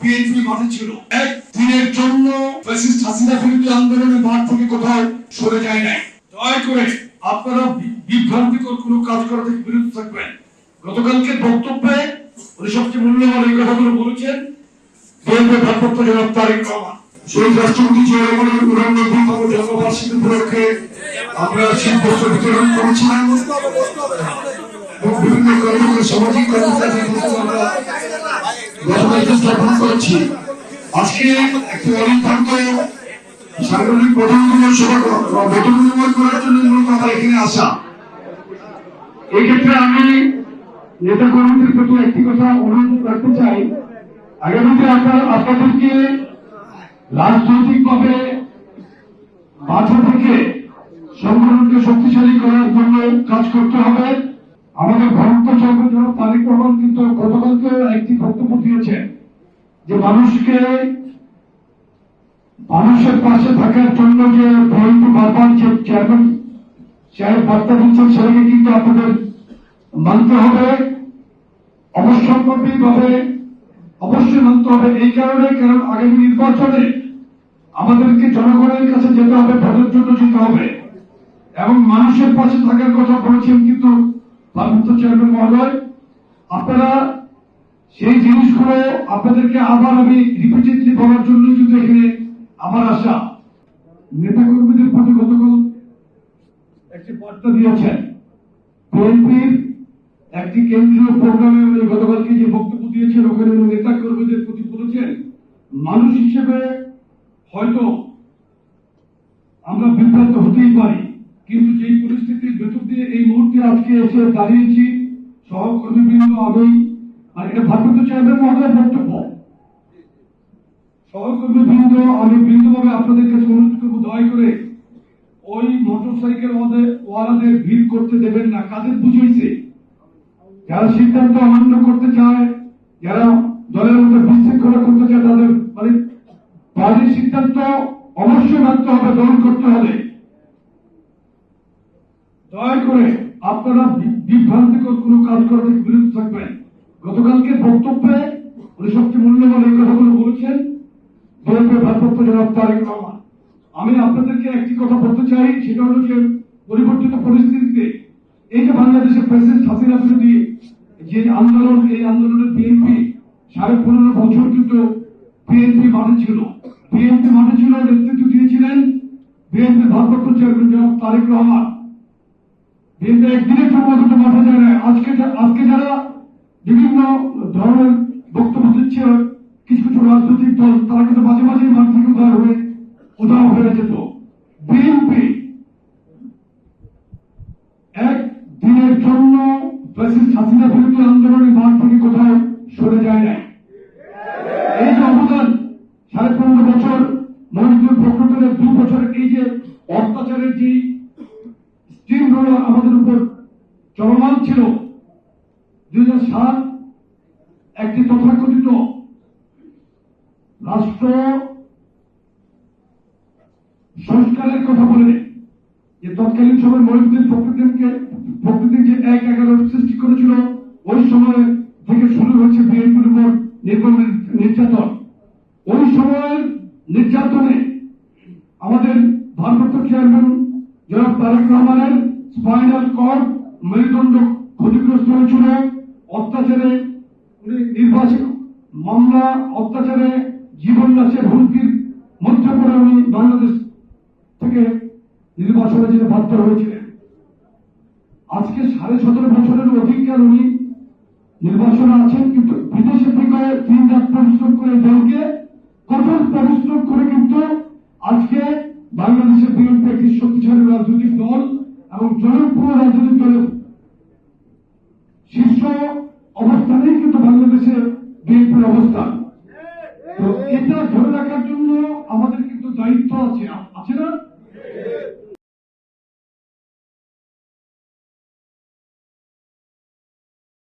BNP মাঠে ছিল। একদিনের জন্য ফ্যাসিস্ট হাসিনা বিরোধী আন্দোলনের মাঠ থেকে কোথাও সরে যায় নাই। দয়া করে আপনারা বিভ্রান্তিকর কোনো কাজ করা থেকে বিরত থাকবেন। গতকালকে বক্তব্যে উনি সবচেয়ে মূল্যবান এই কথাগুলো বলেছেন। বিএনপির ভারপ্রাপ্ত জনাব তারেক রহমান, শহীদ রাষ্ট্রপতি জিয়া রহমানের 89তম জন্মবার্ষিকী উপলক্ষে আমরা শীতবস্ত্র বিতরণ করেছিলাম এবং বিভিন্ন কর্মকাণ্ড সামাজিক কর্মকাণ্ডের মাধ্যমে আমরা গণতন্ত্র স্থাপন করেছি। আজকে একটি অনির্ধারিত সাংগঠনিক বেতন বিনিময় করার জন্য মূলত আমার এখানে আসা। এই ক্ষেত্রে আমি নেতা কর্মীদের প্রতি একটি কথা অনুরোধ রাখতে চাই, আগামীতে আপনাদেরকে রাজনৈতিকভাবে মাথা থেকে সংগঠনকে শক্তিশালী করার জন্য কাজ করতে হবে। আমাদের ভারপ্রাপ্ত চেয়ারম্যান জনাব তারেক রহমান কিন্তু গতকালকে একটি বক্তব্য দিয়েছেন যে মানুষের পাশে থাকার জন্য যে বিএনপি বারবার যে চেয়ারম্যান সাহেব বার্তা দিচ্ছেন সেটাকে কিন্তু আপনাদের মানতে হবে, অবশ্যম্ভাবীভাবে অবশ্যই মানতে হবে। এই কারণ আগামী নির্বাচনে আমাদেরকে জনগণের কাছে যেতে হবে, ভোটের জন্য যেতে হবে এবং মানুষের পাশে থাকার কথা বলেছেন কিন্তু ভারপ্রাপ্ত চেয়ারম্যান মহোদয়। আপনারা সেই জিনিসগুলো আপনাদেরকে আবার আমি রিপিটেডলি বলার জন্য কিন্তু এখানে আমার আশা। নেতা কর্মীদের প্রতি গতকাল একটি বার্তা দিয়েছেন বিএনপির একটি কেন্দ্রীয় প্রোগ্রামে উনি গতকালকে যে বক্তব্য দিয়েছেন ওখানে উনি নেতা কর্মীদের প্রতি বলেছেন, মানুষ হিসেবে হয়তো আমরা বিভ্রান্ত হতেই পারি, কিন্তু যেই পরিস্থিতির ভেতর দিয়ে এই মুহূর্তে আজকে এসে দাঁড়িয়েছি সহকর্মীবৃন্দ আমি, আর এটা ভারপ্রাপ্ত চেয়ারম্যান মহোদয়ের বক্তব্য, সহকর্মীবৃন্দ আমি বৃন্দভাবে আপনাদের কাছে অনুরোধ করবো দয়া করে ওই মোটরসাইকেল ওয়ালাদের ভিড় করতে দেবেন না। কাদের বুঝাইছে? যারা সিদ্ধান্ত অমান্য করতে চায়, যারা দলের মধ্যে বিশৃঙ্খলা করতে চায়, তাদের মানে পার্টির সিদ্ধান্ত অবশ্যই মানতে হবে, দল করতে হবে। দয়া করে আপনারা বিভ্রান্তিকর কোনো কাজ করা থেকে বিরত থাকবেন। গতকালকে বক্তব্যে উনি সবচেয়ে মূল্যবান এই কথাগুলো বলেছেন বিএনপির ভারপ্রাপ্ত জনাব তারেক রহমান। আমি আপনাদেরকে একটি কথা বলতে চাই, সেটা হলো যে পরিবর্তিত পরিস্থিতিতে এই যে বাংলাদেশের ফ্যাসিস্ট হাসিনা বিরোধী যে আন্দোলন, এই আন্দোলনের বিএনপি 15.5 বছর কিন্তু বিএনপি মাঠে ছিল। নেতৃত্ব দিয়েছিলেন বিএনপির ভারপ্রাপ্ত চেয়ারম্যান জনাব তারেক রহমান। বিএনপি একদিনের জন্য কিন্তু মাঠে যায় না। আজকে যারা বিভিন্ন ধরনের বক্তব্য দিচ্ছে কিছু কিছু রাজনৈতিক দল, তারা কিন্তু মাঝে মাঝে মাঠ থেকে উদার হয়ে যেত। বিএনপি একদিনের জন্য ফ্যাসিস্ট হাসিনা বিরোধী আন্দোলনের মাঠ থেকে কোথাও সরে যায় নাই। এই যে অবদান 15.5 বছর মহিউদ্দিন ফখরুদ্দিনের 2 বছরের এই যে অত্যাচারের যে স্টিম রোলার আমাদের উপর চলমান ছিল, 2007 একটি তথাকথিত রাষ্ট্র সংস্কারের কথা বলে যে তৎকালীন সময় মহিউদ্দিন ফখরুদ্দিন যে 1-11 সৃষ্টি করেছিল, ওই সময় থেকে শুরু হয়েছে বিএনপির উপর নির্যাতন। ওই সময়ের নির্যাতনে আমাদের ভারপ্রাপ্ত চেয়ারম্যান জনাব তারেক রহমানের স্পাইনাল কর্ড মেরুদণ্ড ক্ষতিগ্রস্ত হয়েছিল। অত্যাচারে নির্বাচন মামলা, অত্যাচারে জীবন নাশের হুমকির মধ্যে পড়ে উনি বাংলাদেশ থেকে নির্বাচনে যেতে বাধ্য হয়েছিলেন। আজকে 17.5 বছরের অধিকার উনি নির্বাচনে আছেন, কিন্তু বিদেশে থেকে 3 রাত পরিশ্রম করে দলকে কঠোর পরিশ্রম করে কিন্তু আজকে বাংলাদেশের বিএনপি একটি শক্তিশালী রাজনৈতিক দল এবং জনপ্রিয় রাজনৈতিক দলের শীর্ষ অবস্থানেই কিন্তু বাংলাদেশের বিএনপির অবস্থান। তো এটা ধরে রাখার জন্য আমাদের কিন্তু দায়িত্ব আছে না?